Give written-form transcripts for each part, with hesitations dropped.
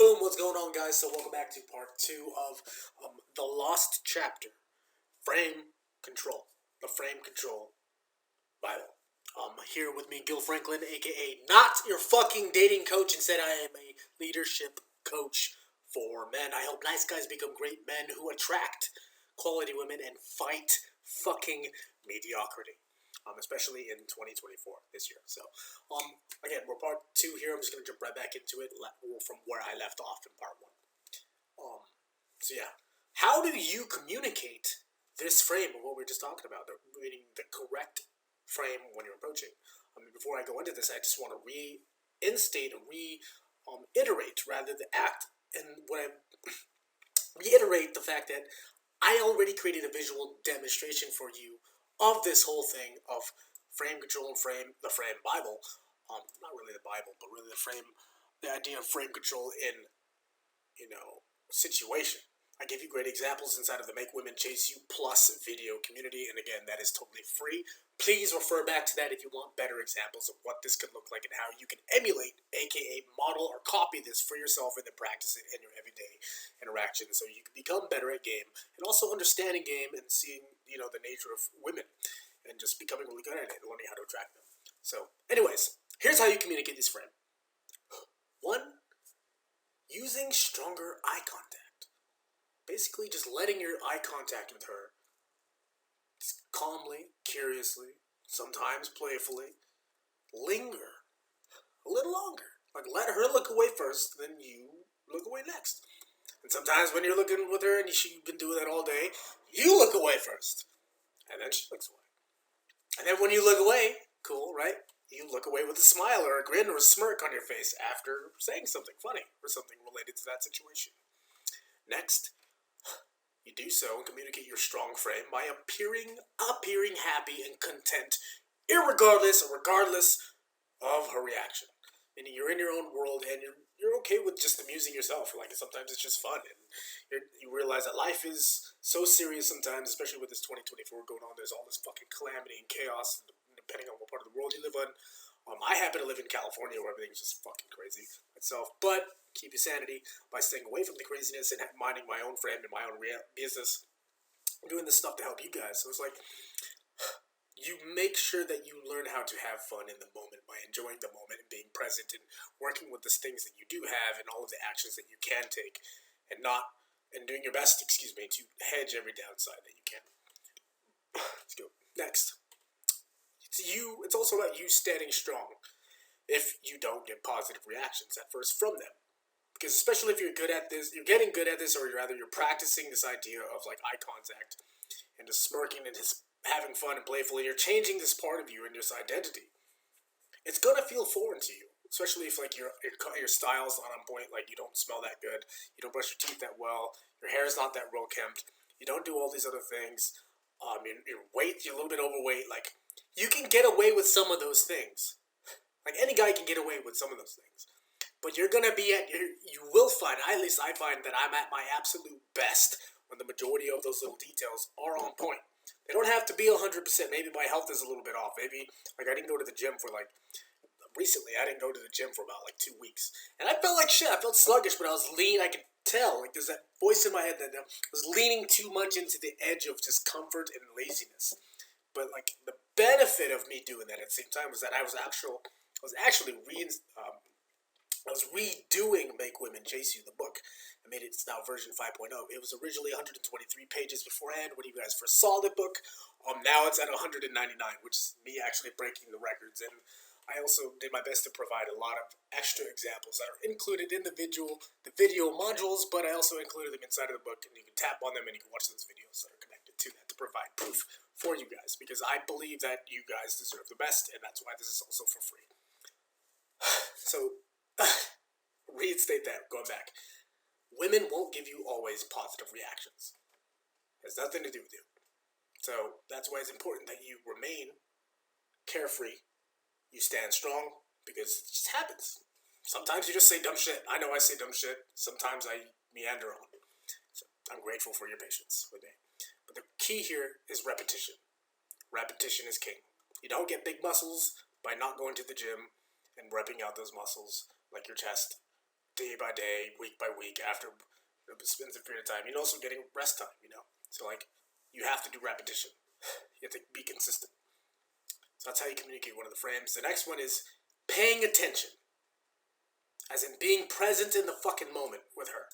Boom, what's going on, guys? So welcome back to part 2 of the lost chapter, Frame Control, the Frame Control Bible. Here with me, Gil Franklin, aka not your fucking dating coach. Instead, I am a leadership coach for men. I help nice guys become great men who attract quality women and fight fucking mediocrity. Especially in 2024, this year. So, again, we're part 2 here. I'm just going to jump right back into it from where I left off in part 1. So yeah, how do you communicate this frame of what we were just talking about, meaning the correct frame when you're approaching? Before I go into this, I just want to reiterate rather than act, and when I reiterate the fact that I already created a visual demonstration for you of this whole thing of frame control and the frame Bible. Not really the Bible, but really the idea of frame control in, situation. I give you great examples inside of the Make Women Chase You Plus video community, and again, that is totally free. Please refer back to that if you want better examples of what this could look like and how you can emulate, aka model or copy this for yourself and then practice it in your everyday interactions so you can become better at game and also understanding game and seeing, the nature of women and just becoming really good at it and learning how to attract them. So, anyways, here's how you communicate this frame. 1, using stronger eye contact. Basically, just letting your eye contact with her calmly, curiously, sometimes playfully, linger a little longer. Like, let her look away first, then you look away next. And sometimes when you're looking with her and you've been doing that all day, you look away first. And then she looks away. And then when you look away, cool, right? You look away with a smile or a grin or a smirk on your face after saying something funny or something related to that situation. Next, you do so and communicate your strong frame by appearing happy and content, regardless of her reaction. Meaning you're in your own world and you're okay with just amusing yourself. Like, sometimes it's just fun, and you realize that life is so serious sometimes, especially with this 2024 going on. There's all this fucking calamity and chaos, depending on what part of the world you live in. I happen to live in California, where everything's just fucking crazy itself. But keep your sanity by staying away from the craziness and minding my own frame and my own business. I'm doing this stuff to help you guys. So it's like, you make sure that you learn how to have fun in the moment by enjoying the moment and being present and working with the things that you do have and all of the actions that you can take and doing your best, to hedge every downside that you can. Let's go. Next. It's also about you standing strong if you don't get positive reactions at first from them. Because especially if you're good at this, you're getting good at this, or you're practicing this idea of like eye contact and just smirking and just having fun and playfully, you're changing this part of you and this identity. It's gonna feel foreign to you, especially if like your style's not on point. Like, you don't smell that good, you don't brush your teeth that well, your hair's not that well kempt, you don't do all these other things. Your weight, you're a little bit overweight. Like, you can get away with some of those things. Like, any guy can get away with some of those things. But you're gonna be you will find, at least I find, that I'm at my absolute best when the majority of those little details are on point. They don't have to be 100%. Maybe my health is a little bit off. Maybe, like, I didn't go to the gym for, recently, I didn't go to the gym for about, 2 weeks. And I felt like shit. I felt sluggish, but I was lean. I could tell. Like, there's that voice in my head that was leaning too much into the edge of just comfort and laziness. But, the benefit of me doing that at the same time was that I was actually redoing Make Women Chase You, the book. I made it, it's now version 5.0. It was originally 123 pages beforehand. What do you guys, for a solid book? Now it's at 199, which is me actually breaking the records. And I also did my best to provide a lot of extra examples that are included in the video modules, but I also included them inside of the book, and you can tap on them and you can watch those videos that are connected to that to provide proof for you guys, because I believe that you guys deserve the best, and that's why this is also for free. So, reinstate that, going back. Women won't give you always positive reactions. It has nothing to do with you. So that's why it's important that you remain carefree. You stand strong, because it just happens. Sometimes you just say dumb shit. I know I say dumb shit. Sometimes I meander on. So I'm grateful for your patience with me. But the key here is repetition. Repetition is king. You don't get big muscles by not going to the gym and repping out those muscles, like your chest, day by day, week by week, after it spends a period of time. You're also getting rest time, So, like, you have to do repetition. You have to be consistent. So that's how you communicate one of the frames. The next one is paying attention. As in being present in the fucking moment with her.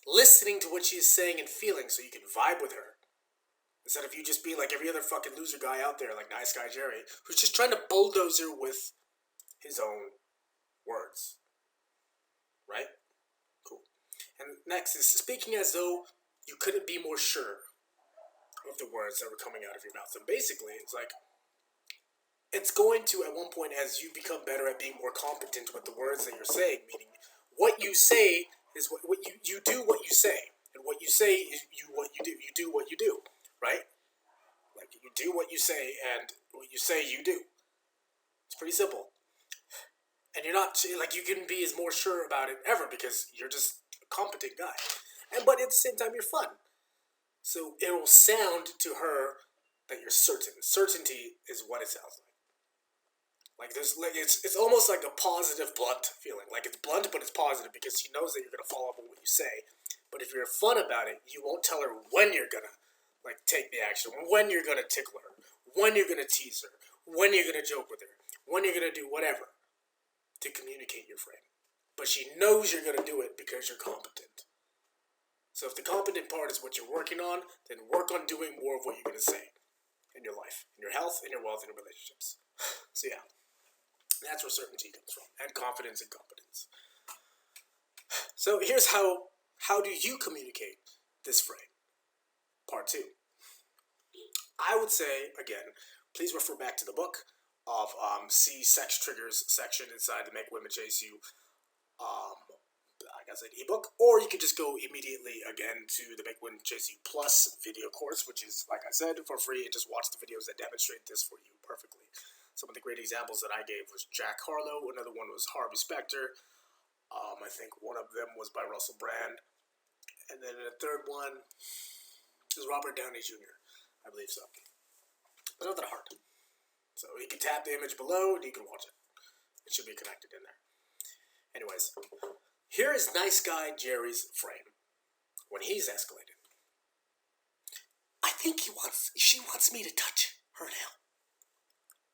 Listening to what she is saying and feeling so you can vibe with her. Instead of you just being like every other fucking loser guy out there, like Nice Guy Jerry, who's just trying to bulldoze her with his own words. Right? Cool. And next is speaking as though you couldn't be more sure of the words that were coming out of your mouth. And basically, it's like, it's going to, at one point, as you become better at being more competent with the words that you're saying, meaning what you say is what you do what you say. And what you say is what you do. You do what you do, right? Like, you do what you say, and what you say, you do. It's pretty simple. And you're not, like, you can be as more sure about it ever because you're just a competent guy. But at the same time, you're fun. So it will sound to her that you're certain. Certainty is what it sounds like. Like, it's almost like a positive, blunt feeling. Like, it's blunt, but it's positive because she knows that you're going to follow up on what you say. But if you're fun about it, you won't tell her when you're going to, like, take the action, when you're going to tickle her, when you're going to tease her, when you're going to joke with her, when you're going to do whatever to communicate your frame. But she knows you're going to do it because you're competent. So if the competent part is what you're working on, then work on doing more of what you're going to say in your life, in your health, in your wealth, in your relationships. So yeah. That's where certainty comes from, and confidence and competence. So here's how do you communicate this frame? Part 2. I would say, again, please refer back to the book of See Sex Triggers section inside the Make Women Chase You, I guess an ebook, or you could just go immediately again to the Make Women Chase You Plus video course, which is, like I said, for free, and just watch the videos that demonstrate this for you perfectly. Some of the great examples that I gave was Jack Harlow. Another one was Harvey Specter. I think one of them was by Russell Brand. And then the third one is Robert Downey Jr. I believe so. But not that hard. So you can tap the image below and you can watch it. It should be connected in there. Anyways, here is Nice Guy Jerry's frame when he's escalated. I think she wants me to touch her now.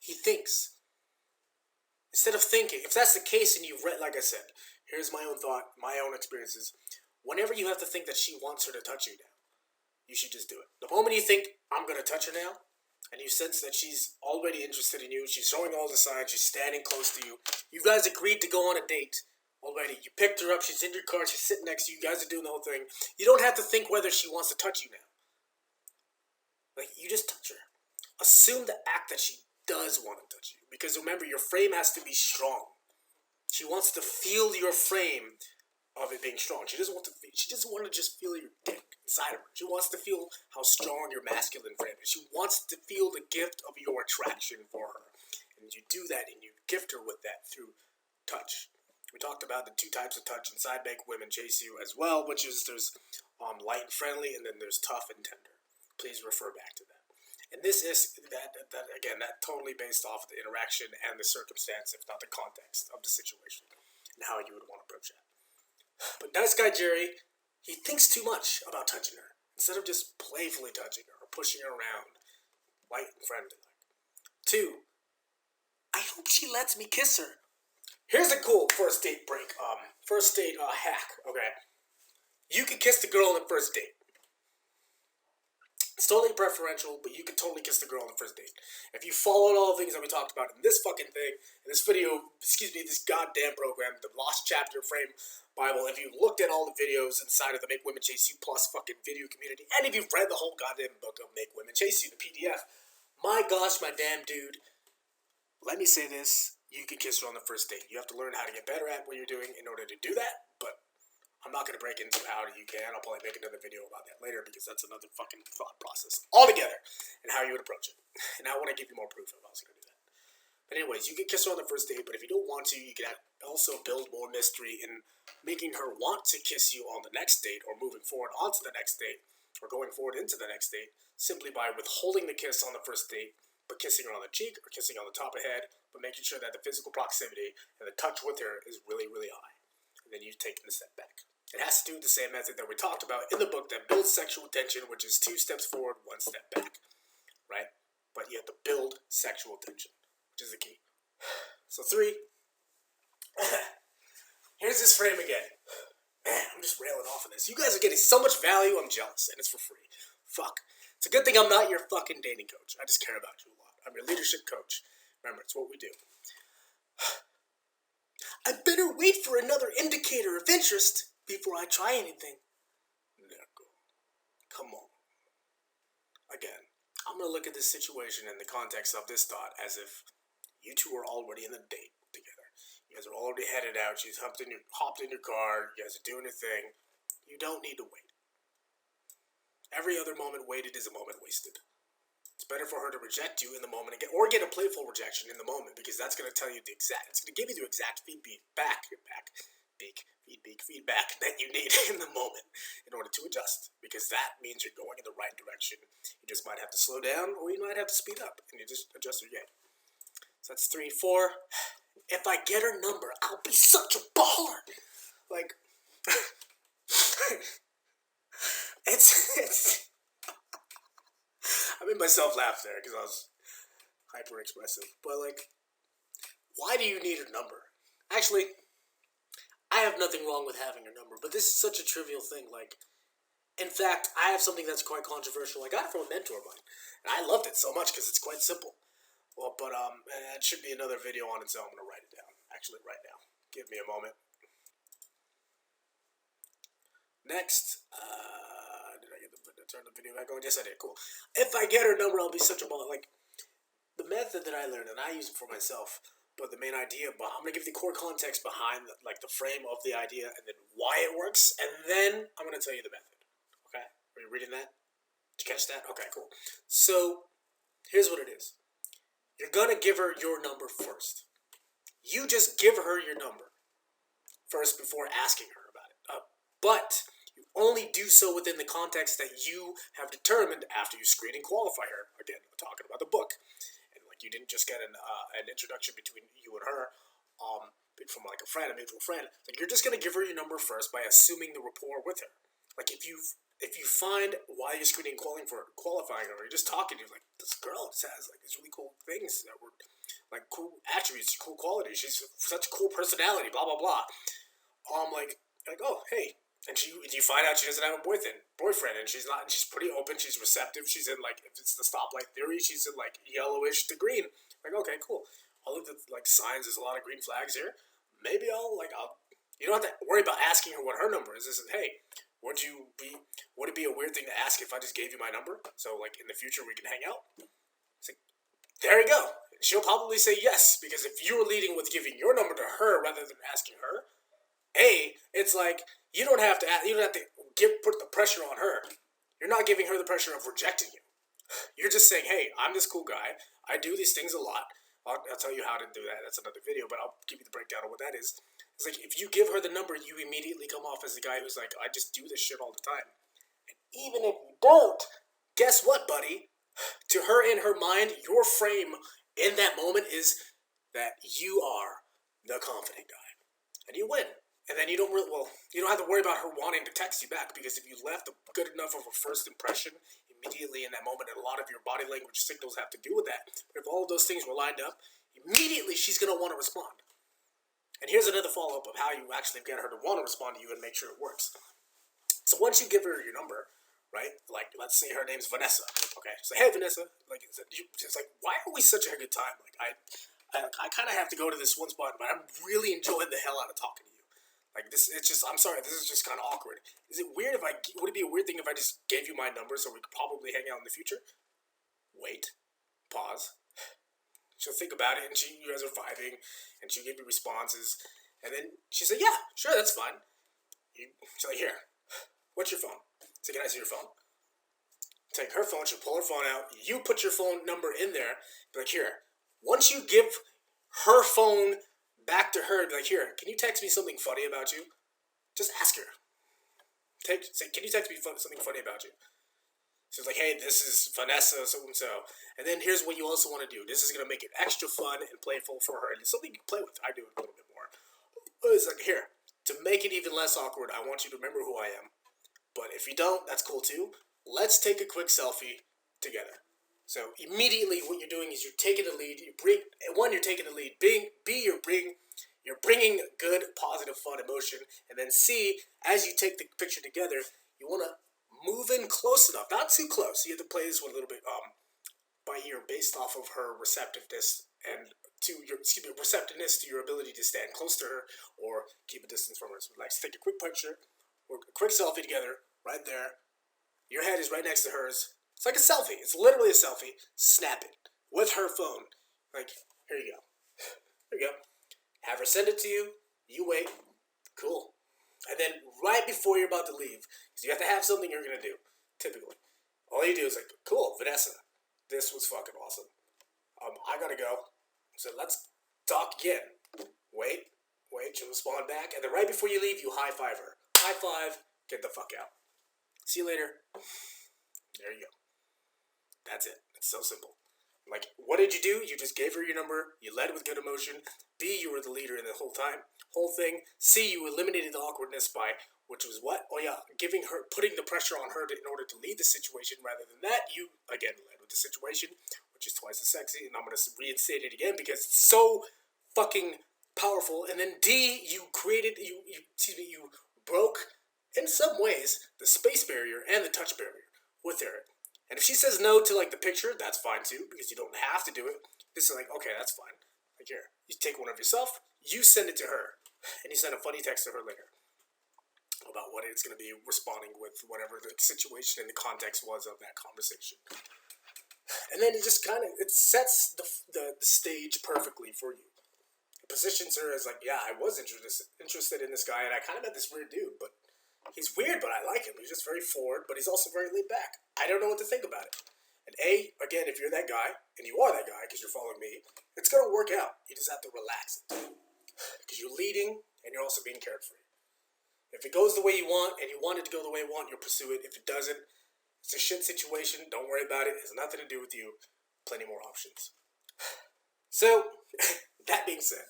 He thinks. Instead of thinking, if that's the case and you've read, like I said, here's my own thought, my own experiences. Whenever you have to think that she wants her to touch you now, you should just do it. The moment you think, I'm going to touch her now, and you sense that she's already interested in you, she's showing all the signs, she's standing close to you, you guys agreed to go on a date already. You picked her up, she's in your car, she's sitting next to you, you guys are doing the whole thing. You don't have to think whether she wants to touch you now. Like, you just touch her. Assume the act that she does want to touch you. Because remember, your frame has to be strong. She wants to feel your frame of it being strong. She doesn't want to just feel your dick inside of her. She wants to feel how strong your masculine frame is. She wants to feel the gift of your attraction for her. And you do that and you gift her with that through touch. We talked about the 2 types of touch inside Make Women Chase You as well, which is there's light and friendly, and then there's tough and tender. Please refer back to that. And this is, that totally based off the interaction and the circumstance, if not the context of the situation, and how you would want to approach that. But Nice Guy Jerry, he thinks too much about touching her, instead of just playfully touching her or pushing her around, light and friendly. 2, I hope she lets me kiss her. Here's a cool first date break, first date hack, okay? You can kiss the girl on the first date. It's totally preferential, but you can totally kiss the girl on the first date. If you followed all the things that we talked about in this fucking thing, in this video, this goddamn program, the Lost Chapter Frame Bible, if you looked at all the videos inside of the Make Women Chase You Plus fucking video community, and if you've read the whole goddamn book of Make Women Chase You, the PDF, my gosh, my damn dude, let me say this, you can kiss her on the first date. You have to learn how to get better at what you're doing in order to do that, but I'm not going to break into how you can. I'll probably make another video about that later because that's another fucking thought process altogether and how you would approach it. And I want to give you more proof of how I was going to do that. But anyways, you can kiss her on the first date, but if you don't want to, you can also build more mystery in making her want to kiss you on the next date or moving forward onto the next date or going forward into the next date simply by withholding the kiss on the first date but kissing her on the cheek or kissing on the top of the head, but making sure that the physical proximity and the touch with her is really, really high. And you've taken a step back. It has to do with the same method that we talked about in the book that builds sexual tension, which is 2 steps forward, 1 step back, right? But you have to build sexual tension, which is the key. So 3. Here's this frame again. Man, I'm just railing off of this. You guys are getting so much value, I'm jealous, and it's for free. Fuck. It's a good thing I'm not your fucking dating coach. I just care about you a lot. I'm your leadership coach. Remember, it's what we do. I better wait for another indicator of interest before I try anything. Neko. Come on. Again, I'm going to look at this situation in the context of this thought as if you two are already in a date together. You guys are already headed out. She's hopped in your car. You guys are doing a thing. You don't need to wait. Every other moment waited is a moment wasted. It's better for her to reject you in the moment or get a playful rejection in the moment, because that's going to tell you it's going to give you the exact feedback that you need in the moment in order to adjust, because that means you're going in the right direction. You just might have to slow down, or you might have to speed up, and you just adjust your game. So that's 3, 4. If I get her number, I'll be such a baller. Like, it's I made myself laugh there because I was hyper expressive. But like, why do you need her number? Actually, I have nothing wrong with having her number, but this is such a trivial thing. Like, in fact, I have something that's quite controversial. I got it from a mentor of mine, and I loved it so much because it's quite simple. Well, but it should be another video on its own. I'm gonna write it down. Actually, right now. Give me a moment. Next, did I get to turn the video back on? Yes, I did. Cool. If I get her number, I'll be such a baller. Like, the method that I learned, and I use it for myself, but the main idea, but I'm gonna give you the core context behind, the frame of the idea, and then why it works, and then I'm gonna tell you the method. Okay? Are you reading that? Did you catch that? Okay, cool. So, here's what it is. You're gonna give her your number first. You just give her your number first before asking her about it. But you only do so within the context that you have determined after you screen and qualify her. Again, I'm talking about the book. And like, you didn't just get an introduction between you and her from like a friend, a mutual friend. Like, you're just gonna give her your number first by assuming the rapport with her. Like, if you find while you're screening and qualifying her, you're just talking, you're like, this girl just has like these really cool things that were like cool attributes, cool qualities. She's such a cool personality, blah blah blah. Like oh hey, and you find out she doesn't have a boyfriend, and she's pretty open, she's receptive, she's in like, if it's the stoplight theory, she's in like yellowish to green. Like, okay, cool. All of the like signs, there's a lot of green flags here. Maybe I'll you don't have to worry about asking her what her number is. This is, hey, would it be a weird thing to ask if I just gave you my number? So like in the future we can hang out? It's like, there you go. She'll probably say yes, because if you're leading with giving your number to her rather than asking her, it's like you don't have to put the pressure on her. You're not giving her the pressure of rejecting you. You're just saying, hey, I'm this cool guy. I do these things a lot. I'll tell you how to do that. That's another video, but I'll give you the breakdown of what that is. It's like, if you give her the number, you immediately come off as the guy who's like, I just do this shit all the time. And even if you don't, guess what, buddy? To her, in her mind, your frame in that moment is that you are the confident guy. And you win. And then you don't have to worry about her wanting to text you back, because if you left a good enough of a first impression immediately in that moment, and a lot of your body language signals have to do with that, but if all of those things were lined up, immediately she's going to want to respond. And here's another follow-up of how you actually get her to want to respond to you and make sure it works. So once you give her your number, right, like, let's say her name's Vanessa, okay, so hey Vanessa, like, it's like, why are we such a good time? Like, I kind of have to go to this one spot, but I'm really enjoying the hell out of talking to you. Like, I'm sorry, this is just kind of awkward. Would it be a weird thing if I just gave you my number so we could probably hang out in the future? Wait, pause. She'll think about it, and you guys are vibing, and she'll give you responses, and then she said, yeah, sure, that's fine. She's like, here, what's your phone? So can I see your phone? Take her phone, she'll pull her phone out, you put your phone number in there, be like, here, once you give her phone back to her, be like, here, can you text me something funny about you? Just ask her. Say, can you text me something funny about you? She's like, hey, this is Vanessa, so-and-so. And then here's what you also want to do. This is going to make it extra fun and playful for her. And it's something you can play with. I do it a little bit more. It's like, here, to make it even less awkward, I want you to remember who I am. But if you don't, that's cool too. Let's take a quick selfie together. So immediately, what you're doing is you're taking the lead. You're taking the lead. You're bringing good, positive, fun emotion. And then C, as you take the picture together, you want to move in close enough, not too close. You have to play this one a little bit by ear, based off of her receptiveness and receptiveness to your ability to stand close to her or keep a distance from her. So let's take a quick picture or a quick selfie together, right there. Your head is right next to hers. It's like a selfie. It's literally a selfie. Snap it with her phone. Like, here you go. Here you go. Have her send it to you. You wait. Cool. And then right before you're about to leave, because you have to have something you're going to do, typically. All you do is like, cool, Vanessa, this was fucking awesome. I got to go. So let's talk again. Wait, she'll respond back. And then right before you leave, you high-five her. High five, get the fuck out. See you later. There you go. That's it. It's so simple. Like, what did you do? You just gave her your number. You led with good emotion. B, you were the leader in the whole thing. C, you eliminated the awkwardness by, which was what? Oh yeah, putting the pressure on her in order to lead the situation. Rather than that, you, again, led with the situation, which is twice as sexy. And I'm going to reinstate it again because it's so fucking powerful. And then D, you broke, in some ways, the space barrier and the touch barrier with her. And if she says no to, like, the picture, that's fine, too, because you don't have to do it. This is like, okay, that's fine. Like, here, you take one of yourself, you send it to her, and you send a funny text to her later about what it's going to be responding with, whatever the situation and the context was of that conversation. And then it just kind of, it sets the stage perfectly for you. It positions her as like, yeah, I was interested in this guy, and I kind of met this weird dude, but he's weird, but I like him. He's just very forward, but he's also very laid back. I don't know what to think about it. And A, again, if you're that guy, and you are that guy because you're following me, it's going to work out. You just have to relax it. Because you're leading, and you're also being carefree. If it goes the way you want, and you want it to go the way you want, you'll pursue it. If it doesn't, it's a shit situation. Don't worry about it. It has nothing to do with you. Plenty more options. So, that being said,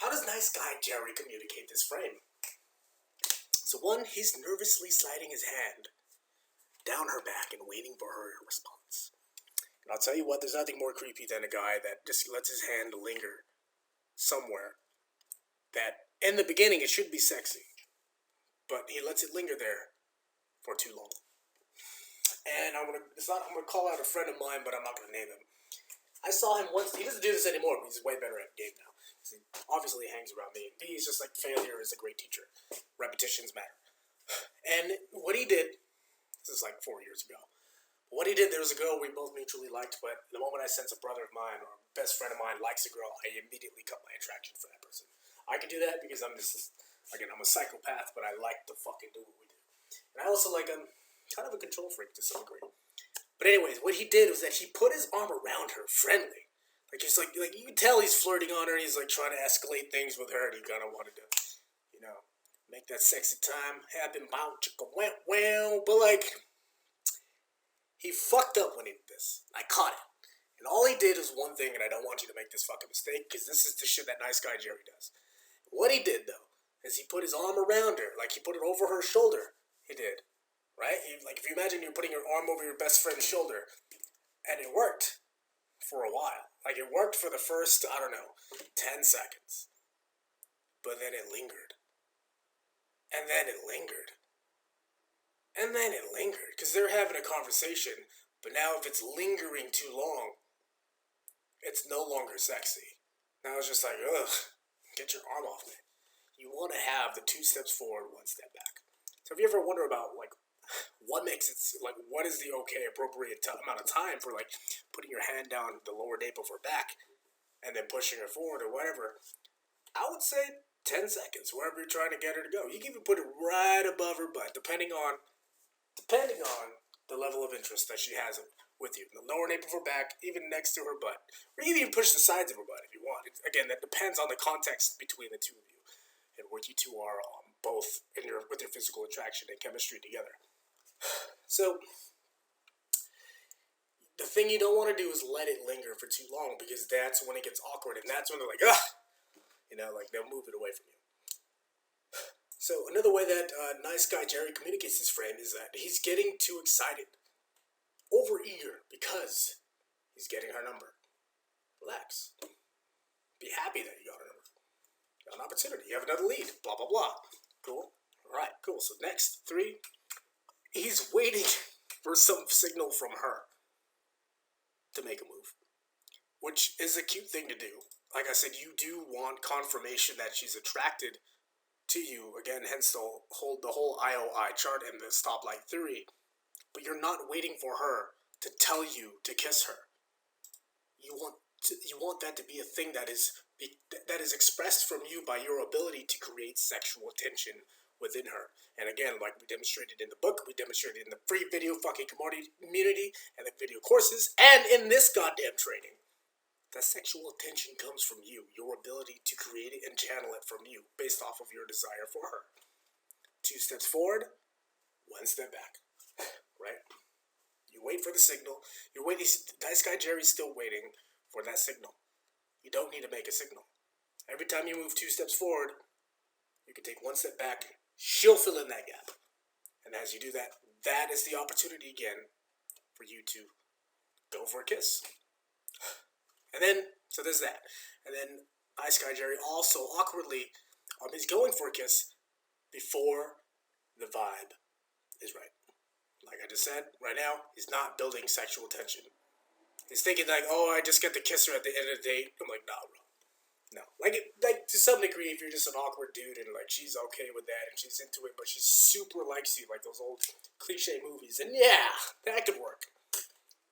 how does nice guy Jerry communicate this frame? So one, he's nervously sliding his hand down her back and waiting for her response. And I'll tell you what, there's nothing more creepy than a guy that just lets his hand linger somewhere that, in the beginning, it should be sexy, but he lets it linger there for too long. And I'm gonna call out a friend of mine, but I'm not gonna name him. I saw him once. He doesn't do this anymore, but he's way better at the game now. He obviously hangs around me. And B is just like, failure is a great teacher. Repetitions matter. And what he did, this is like 4 years ago. What he did, there was a girl we both mutually liked, but the moment I sense a brother of mine or a best friend of mine likes a girl, I immediately cut my attraction for that person. I can do that because I'm a psychopath, but I like to fucking do what we do. And I also I'm kind of a control freak to some degree. But anyways, what he did was that he put his arm around her, friendly. Like he's like you can tell he's flirting on her, and he's like trying to escalate things with her, and he kind of wanted to, make that sexy time happen, bow chicka wow. But he fucked up when he did this. I caught it, and all he did was one thing, and I don't want you to make this fucking mistake because this is the shit that nice guy Jerry does. What he did though is he put his arm around her, like he put it over her shoulder. He did, right? If you imagine you're putting your arm over your best friend's shoulder, and it worked for a while. Like it worked for the first 10 seconds, but then it lingered. And then it lingered. And then it lingered. Because they're having a conversation. But now if it's lingering too long, it's no longer sexy. Now it's just like, ugh, get your arm off me. You want to have the 2 steps forward, 1 step back. So if you ever wonder about, what makes it, what is the appropriate amount of time for, putting your hand down the lower nape of her back and then pushing her forward or whatever, I would say 10 seconds, wherever you're trying to get her to go. You can even put it right above her butt, depending on the level of interest that she has with you. The lower nape of her back, even next to her butt. Or you can even push the sides of her butt if you want. Again, that depends on the context between the two of you and what you two are both with your physical attraction and chemistry together. So, the thing you don't want to do is let it linger for too long because that's when it gets awkward and that's when they're like, ugh! They'll move it away from you. So another way that nice guy Jerry communicates his frame is that he's getting too excited, over eager, because he's getting her number. Relax. Be happy that you got her number. You got an opportunity. You have another lead. Blah, blah, blah. Cool. All right, cool. So next, 3. He's waiting for some signal from her to make a move, which is a cute thing to do. Like I said, you do want confirmation that she's attracted to you. Again, hence the whole IOI chart and the stoplight theory. But you're not waiting for her to tell you to kiss her. You want that to be a thing that is expressed from you by your ability to create sexual tension within her. And again, like we demonstrated in the book, we demonstrated in the free video fucking community and the video courses, and in this goddamn training, that sexual tension comes from you, your ability to create it and channel it from you, based off of your desire for her. 2 steps forward, 1 step back, right? You wait for the signal. You're waiting. Nice guy Jerry's still waiting for that signal. You don't need to make a signal. Every time you move 2 steps forward, you can take 1 step back. She'll fill in that gap. And as you do that, that is the opportunity again for you to go for a kiss. And then, so there's that. And then Nice Guy Jerry also awkwardly is going for a kiss before the vibe is right. Like I just said, right now, he's not building sexual tension. He's thinking like, oh, I just get to kiss her at the end of the date. I'm like, nah, bro. No. Like to some degree, if you're just an awkward dude and like she's okay with that and she's into it, but she super likes you, like those old cliche movies, and yeah, that could work.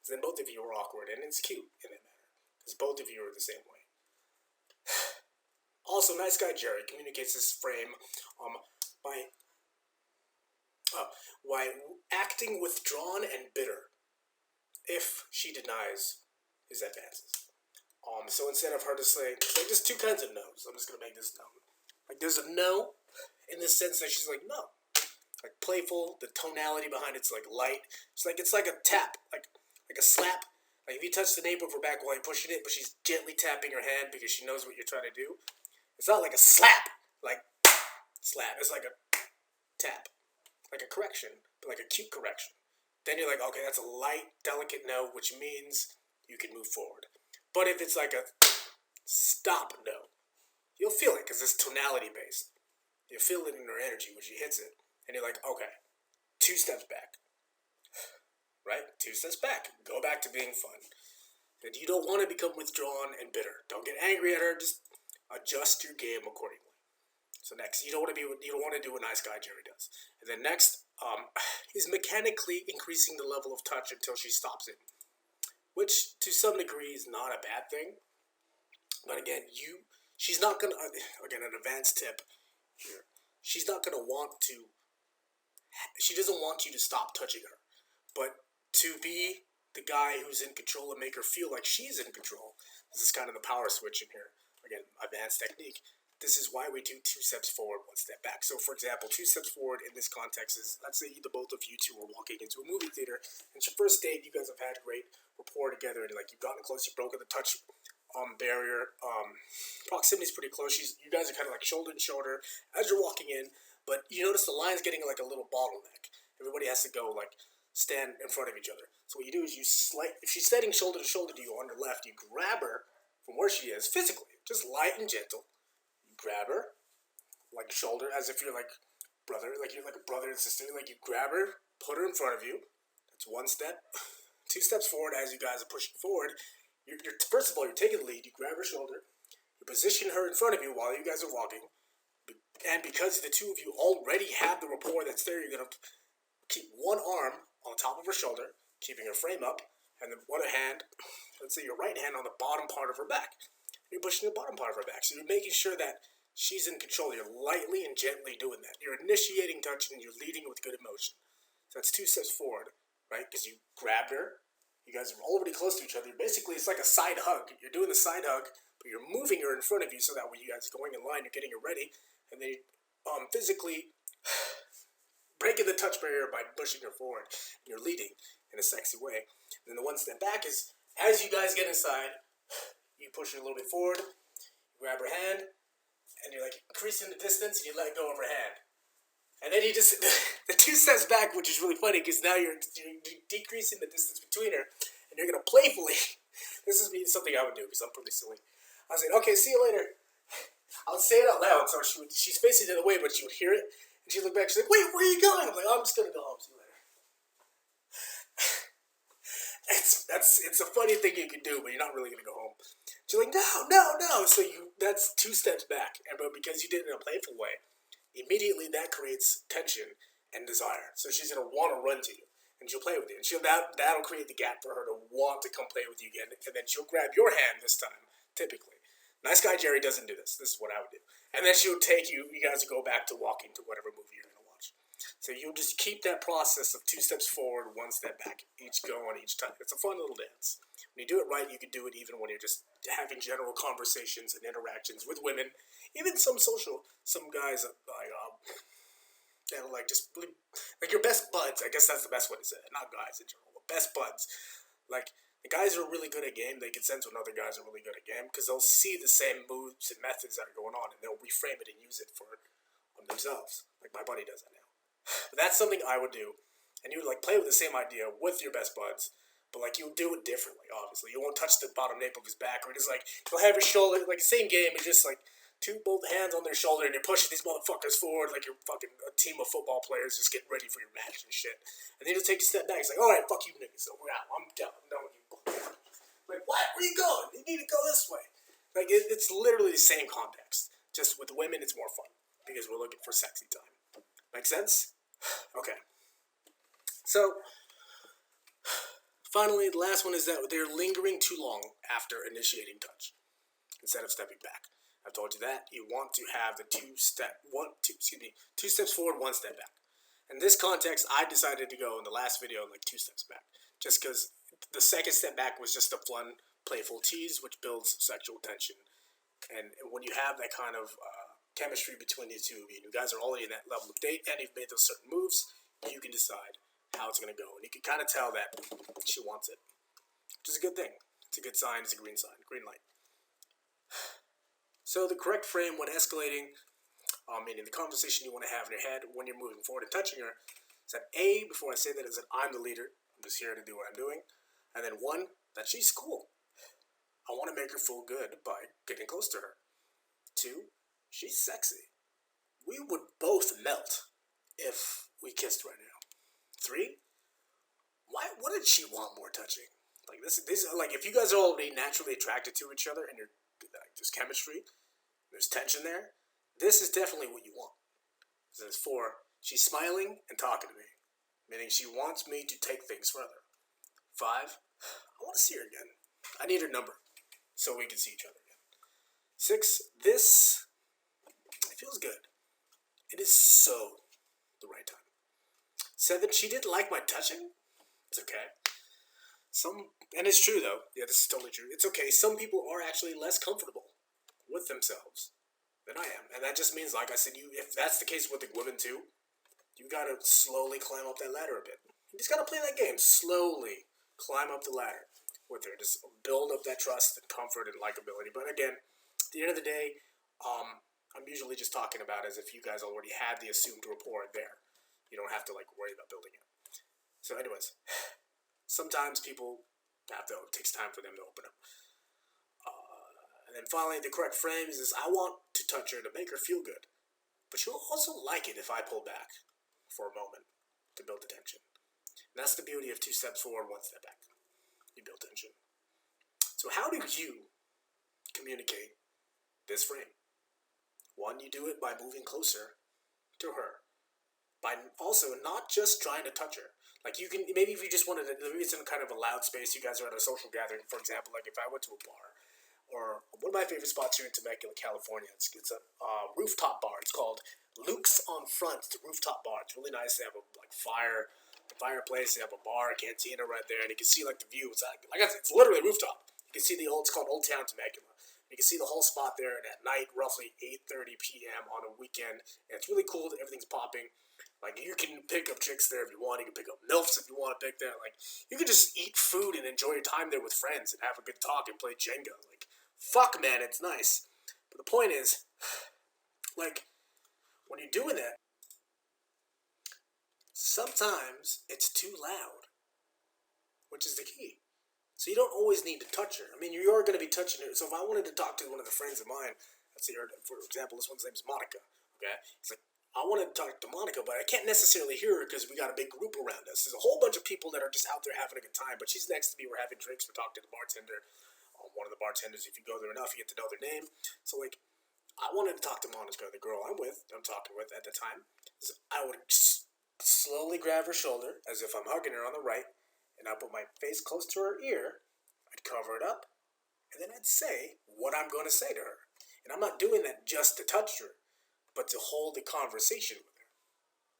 Then both of you are awkward, and it's cute in that matter. Because both of you are the same way. Also, Nice Guy Jerry communicates this frame by acting withdrawn and bitter if she denies his advances. So instead of her just saying, like, there's 2 kinds of no's. I'm just going to make this known. Like, there's a no in the sense that she's like, no. Like, playful, the tonality behind it's like light. It's like a tap, like a slap. Like, if you touch the nape of her back while you're pushing it, but she's gently tapping your hand because she knows what you're trying to do. It's not like a slap, like, slap. It's like a tap, like a correction, but like a cute correction. Then you're like, okay, that's a light, delicate no, which means you can move forward. But if it's like a stop no, you'll feel it because it's tonality based. You'll feel it in her energy when she hits it. And you're like, okay, 2 steps back. Right? 2 steps back. Go back to being fun. And you don't want to become withdrawn and bitter. Don't get angry at her. Just adjust your game accordingly. So next, you don't want to do what Nice Guy Jerry does. And then next, he's mechanically increasing the level of touch until she stops it. Which, to some degree, is not a bad thing. But again, she's not going to, again, an advanced tip here. She doesn't want you to stop touching her. But to be the guy who's in control and make her feel like she's in control, this is kind of the power switch in here. Again, advanced technique. This is why we do 2 steps forward, 1 step back. So, for example, 2 steps forward in this context is, let's say the both of you two are walking into a movie theater. And it's your first date. You guys have had great rapport together, and like you've gotten close, you've broken the touch barrier. Proximity is pretty close. You guys are kind of like shoulder to shoulder as you're walking in, but you notice the line's getting like a little bottleneck. Everybody has to go like stand in front of each other. So what you do is if she's standing shoulder to shoulder to you on your left, you grab her from where she is physically, just light and gentle. Grab her, like shoulder, as if you're like brother, like you're like a brother and sister. Like you grab her, put her in front of you. That's 1 step. 2 steps forward as you guys are pushing forward. You're first of all, you're taking the lead. You grab her shoulder. You position her in front of you while you guys are walking. And because the 2 of you already have the rapport that's there, you're going to keep one arm on top of her shoulder, keeping her frame up, and then one hand, let's say your right hand on the bottom part of her back. You're pushing the bottom part of her back. So you're making sure that she's in control. You're lightly and gently doing that. You're initiating touch and you're leading with good emotion. So that's 2 steps forward, right? Because you grabbed her. You guys are already close to each other. Basically, it's like a side hug. You're doing the side hug, but you're moving her in front of you so that when you guys are going in line, you're getting her ready. And then physically breaking the touch barrier by pushing her forward. And you're leading in a sexy way. And then the 1 step back is, as you guys get inside, you push her a little bit forward, you grab her hand, and you're like increasing the distance, and you let go of her hand. And then you just the 2 steps back, which is really funny because now you're decreasing the distance between her, and you're gonna playfully. This is something I would do because I'm pretty silly. I was like, okay, see you later. I would say it out loud, so she's facing the other way, but she would hear it, and she'd look back. She's like, wait, where are you going? I'm like, oh, I'm just gonna go home. See you later. It's a funny thing you can do, but you're not really gonna go home. She's like, no, no, no. So that's 2 steps back, but because you did it in a playful way, immediately that creates tension and desire. So she's gonna want to run to you, and she'll play with you, and that'll create the gap for her to want to come play with you again, and then she'll grab your hand this time. Typically, nice guy Jerry doesn't do this. This is what I would do, and then she'll take you. You guys will go back to walking to whatever movie you're gonna watch. So you'll just keep that process of 2 steps forward, 1 step back, each going each time. It's a fun little dance. When you do it right, you can do it even when you're just having general conversations and interactions with women. Even some guys that are like just like your best buds. I guess that's the best way to say it. Not guys in general, but best buds. Like the guys who are really good at game, they can sense when other guys are really good at game because they'll see the same moves and methods that are going on, and they'll reframe it and use it for themselves. Like my buddy does that now. But that's something I would do, and you would like play with the same idea with your best buds. But like you'll do it differently, obviously. You won't touch the bottom nape of his back, or just like you'll have your shoulder like the same game. It's just like both hands on their shoulder, and you're pushing these motherfuckers forward like you're fucking a team of football players just getting ready for your match and shit. And then you'll take a step back. It's like, all right, fuck you niggas, so we're out. I'm done. I'm done with you. Like what? Where you going? You need to go this way. Like it's literally the same context. Just with women, it's more fun because we're looking for sexy time. Make sense? Okay. So. Finally, the last one is that they're lingering too long after initiating touch instead of stepping back. I've told you that. You want to have the 2 steps forward, 1 step back. In this context, I decided to go in the last video like 2 steps back. Just because the second step back was just a fun, playful tease, which builds sexual tension. And when you have that kind of chemistry between the two of you, you guys are already in that level of date, and you've made those certain moves, you can decide how it's going to go. And you can kind of tell that she wants it, which is a good thing. It's a good sign. It's a green sign. Green light. So the correct frame when escalating, meaning the conversation you want to have in your head when you're moving forward and touching her, is that A, before I say that, is that I'm the leader. I'm just here to do what I'm doing. And then 1, that she's cool. I want to make her feel good by getting close to her. 2, she's sexy. We would both melt if we kissed right now. 3, what did she want more touching? Like this like if you guys are already naturally attracted to each other and you're like there's chemistry, there's tension there, this is definitely what you want. It says 4, she's smiling and talking to me, meaning she wants me to take things further. 5, I want to see her again. I need her number so we can see each other again. 6, this it feels good. It is so the right time. 7, she didn't like my touching. It's okay. And it's true though. Yeah, this is totally true. It's okay. Some people are actually less comfortable with themselves than I am, and that just means, like I said, if that's the case with the women too, you gotta slowly climb up that ladder a bit. You just gotta play that game slowly. Climb up the ladder with her. Just build up that trust and comfort and likability. But again, at the end of the day, I'm usually just talking about as if you guys already had the assumed rapport there. You don't have to like worry about building it. So anyways, sometimes people it takes time for them to open up. And then finally, the correct frame is I want to touch her to make her feel good. But she'll also like it if I pull back for a moment to build the tension. And that's the beauty of 2 steps forward, 1 step back. You build tension. So how do you communicate this frame? 1, you do it by moving closer to her. By also not just trying to touch her. Like you can, maybe if you just wanted to, maybe it's in kind of a loud space, you guys are at a social gathering, for example, like if I went to a bar, or one of my favorite spots here in Temecula, California, it's a rooftop bar. It's called Luke's on Front. It's a rooftop bar. It's really nice. They have a fireplace, they have a bar, a cantina right there, and you can see like the view. It's like I said, it's literally a rooftop. You can see it's called Old Town Temecula. You can see the whole spot there, and at night, roughly 8:30 p.m. on a weekend, and it's really cool that everything's popping. Like, you can pick up chicks there if you want. You can pick up MILFs if you want to pick there. Like, you can just eat food and enjoy your time there with friends and have a good talk and play Jenga. Like, fuck, man, it's nice. But the point is, like, when you're doing that, sometimes it's too loud, which is the key. So you don't always need to touch her. I mean, you are going to be touching her. So if I wanted to talk to one of the friends of mine, let's say, for example, this one's name is Monica. Okay, it's like I wanted to talk to Monica, but I can't necessarily hear her because we got a big group around us. There's a whole bunch of people that are just out there having a good time. But she's next to me. We're having drinks. We're talking to the bartender. One of the bartenders. If you go there enough, you get to know their name. So like, I wanted to talk to Monica, the girl I'm talking with at the time. So I would slowly grab her shoulder as if I'm hugging her on the right, and I'd put my face close to her ear. I'd cover it up, and then I'd say what I'm going to say to her. And I'm not doing that just to touch her, but to hold a conversation with her.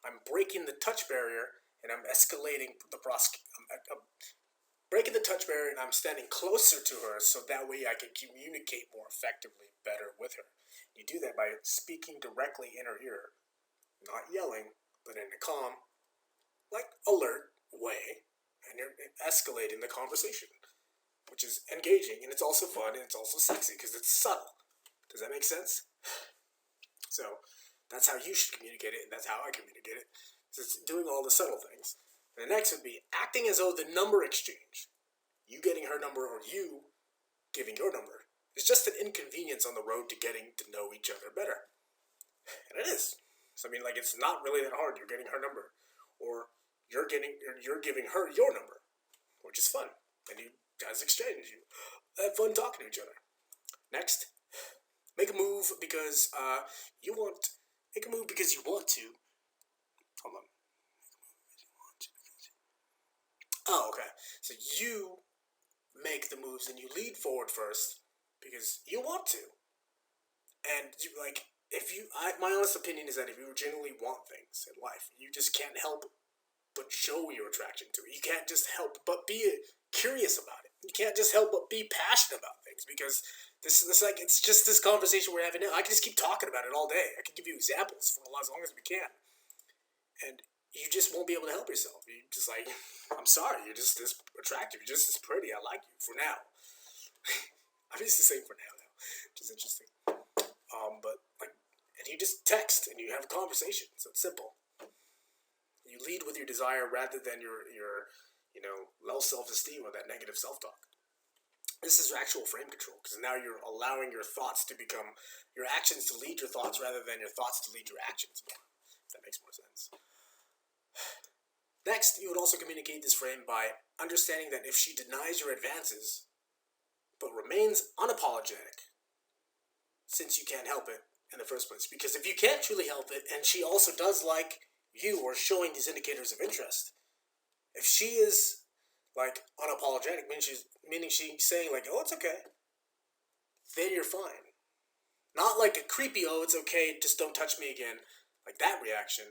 I'm breaking the touch barrier, and I'm escalating the process. I'm breaking the touch barrier, and I'm standing closer to her so that way I can communicate more effectively, better with her. You do that by speaking directly in her ear, not yelling, but in a calm, like alert way, and you're escalating the conversation, which is engaging, and it's also fun, and it's also sexy because it's subtle. Does that make sense? So that's how you should communicate it, and that's how I communicate it. So it's doing all the subtle things. And the next would be acting as though the number exchange, you getting her number or you giving your number, is just an inconvenience on the road to getting to know each other better. And it is. So I mean, like, it's not really that hard. You're getting her number, or you're giving her your number, which is fun, and you guys exchange. You have fun talking to each other. Next, make a move because you want. Make a move because you want to. Hold on. Oh, okay. So you make the moves and you lead forward first because you want to. And you like, my honest opinion is that if you genuinely want things in life, you just can't help but show your attraction to it. You can't just help but be curious about it. You can't just help but be passionate about things because this like, it's just this conversation we're having now. I can just keep talking about it all day. I can give you examples for as long as we can, and you just won't be able to help yourself. You just like, I'm sorry, you're just this attractive. You're just this pretty. I like you for now. I'm used to saying for now, which is interesting. But like, and you just text and you have a conversation. So it's simple. You lead with your desire rather than your low self-esteem or that negative self-talk. This is actual frame control because now you're allowing your thoughts to become your actions to lead your thoughts rather than your thoughts to lead your actions more. If that makes more sense. Next, you would also communicate this frame by understanding that if she denies your advances but remains unapologetic, since you can't help it in the first place, because if you can't truly help it and she also does like you or showing these indicators of interest, if she is like unapologetic, meaning she's saying like, oh, it's okay, then you're fine. Not like a creepy, oh, it's okay, just don't touch me again, like that reaction.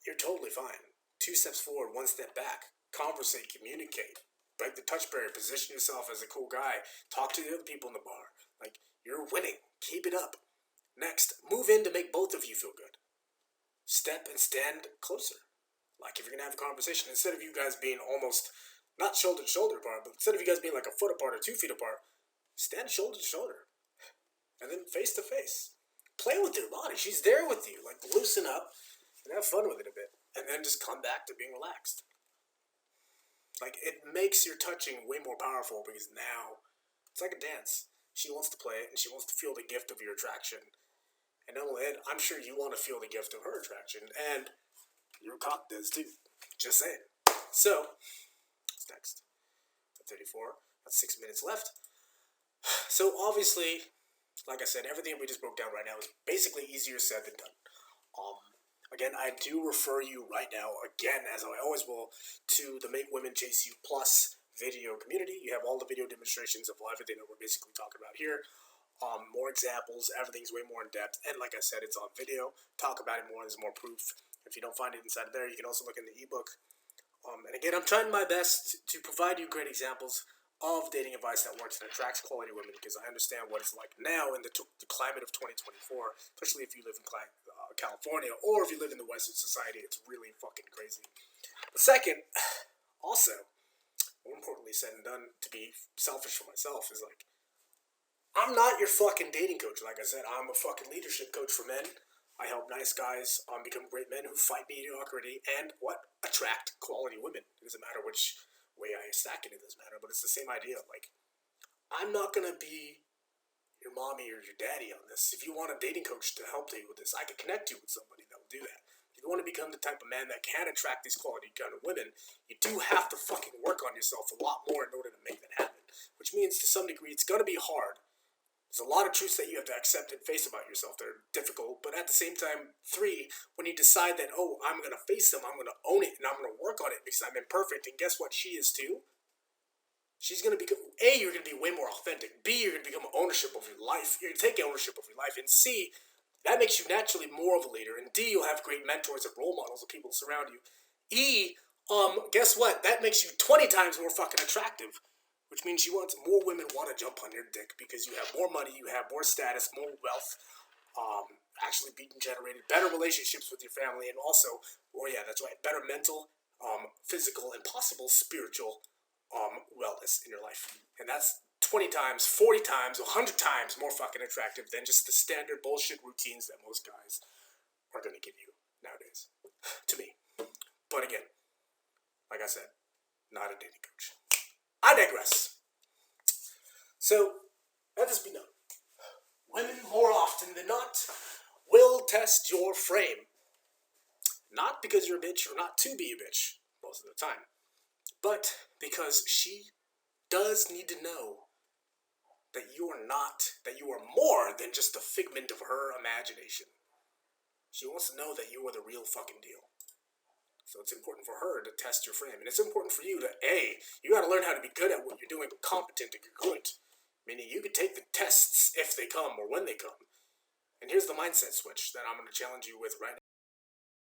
You're totally fine. 2 steps forward, 1 step back. Conversate, communicate, break the touch barrier, position yourself as a cool guy, talk to the other people in the bar. Like, you're winning. Keep it up. Next, move in to make both of you feel good. Step and stand closer. Like, if you're going to have a conversation, instead of you guys being almost, not shoulder to shoulder apart, but instead of you guys being like a foot apart or 2 feet apart, stand shoulder to shoulder. And then face to face. Play with your body. She's there with you. Like, loosen up and have fun with it a bit. And then just come back to being relaxed. Like, it makes your touching way more powerful because now it's like a dance. She wants to play it and she wants to feel the gift of your attraction. And not only that, I'm sure you want to feel the gift of her attraction. And your cock does too. Just saying. So, what's next? 34. That's 6 minutes left. So, obviously, like I said, everything we just broke down right now is basically easier said than done. Again, I do refer you right now, again, as I always will, to the Make Women Chase You Plus video community. You have all the video demonstrations of everything that we're basically talking about here. More examples, everything's way more in depth. And like I said, it's on video. Talk about it more, there's more proof. If you don't find it inside of there, you can also look in the ebook. And again, I'm trying my best to provide you great examples of dating advice that works and attracts quality women because I understand what it's like now in the climate of 2024, especially if you live in California or if you live in the Western society. It's really fucking crazy. But second, also, more importantly said and done, to be selfish for myself, is like, I'm not your fucking dating coach. Like I said, I'm a fucking leadership coach for men. I help nice guys become great men who fight mediocrity and attract quality women. It doesn't matter which way I stack it, it doesn't matter, but it's the same idea. Like, I'm not gonna be your mommy or your daddy on this. If you want a dating coach to help you with this, I can connect you with somebody that will do that. If you want to become the type of man that can attract these quality kind of women, you do have to fucking work on yourself a lot more in order to make that happen. Which means to some degree it's gonna be hard. There's a lot of truths that you have to accept and face about yourself that are difficult, but at the same time, 3, when you decide that, oh, I'm gonna face them, I'm gonna own it, and I'm gonna work on it because I'm imperfect, and guess what? She is too. She's going to become, A, you're going to be way more authentic. B, you're going to become ownership of your life. You're going to take ownership of your life. And C, that makes you naturally more of a leader. And D, you'll have great mentors and role models of people surround you. E, guess what? That makes you 20 times more fucking attractive. Which means more women want to jump on your dick because you have more money, you have more status, more wealth, actually being generated, better relationships with your family, and also, that's right, better mental, physical, and possible spiritual wellness in your life. And that's 20 times, 40 times, 100 times more fucking attractive than just the standard bullshit routines that most guys are going to give you nowadays. To me. But again, like I said, not a dating coach. I digress. So, let this be known. Women, more often than not, will test your frame. Not because you're a bitch or not to be a bitch, most of the time. But because she does need to know that you are more than just a figment of her imagination. She wants to know that you are the real fucking deal. So it's important for her to test your frame. And it's important for you to, you gotta learn how to be good at what you're doing, but competent and congruent. Meaning you can take the tests if they come or when they come. And here's the mindset switch that I'm gonna challenge you with right now.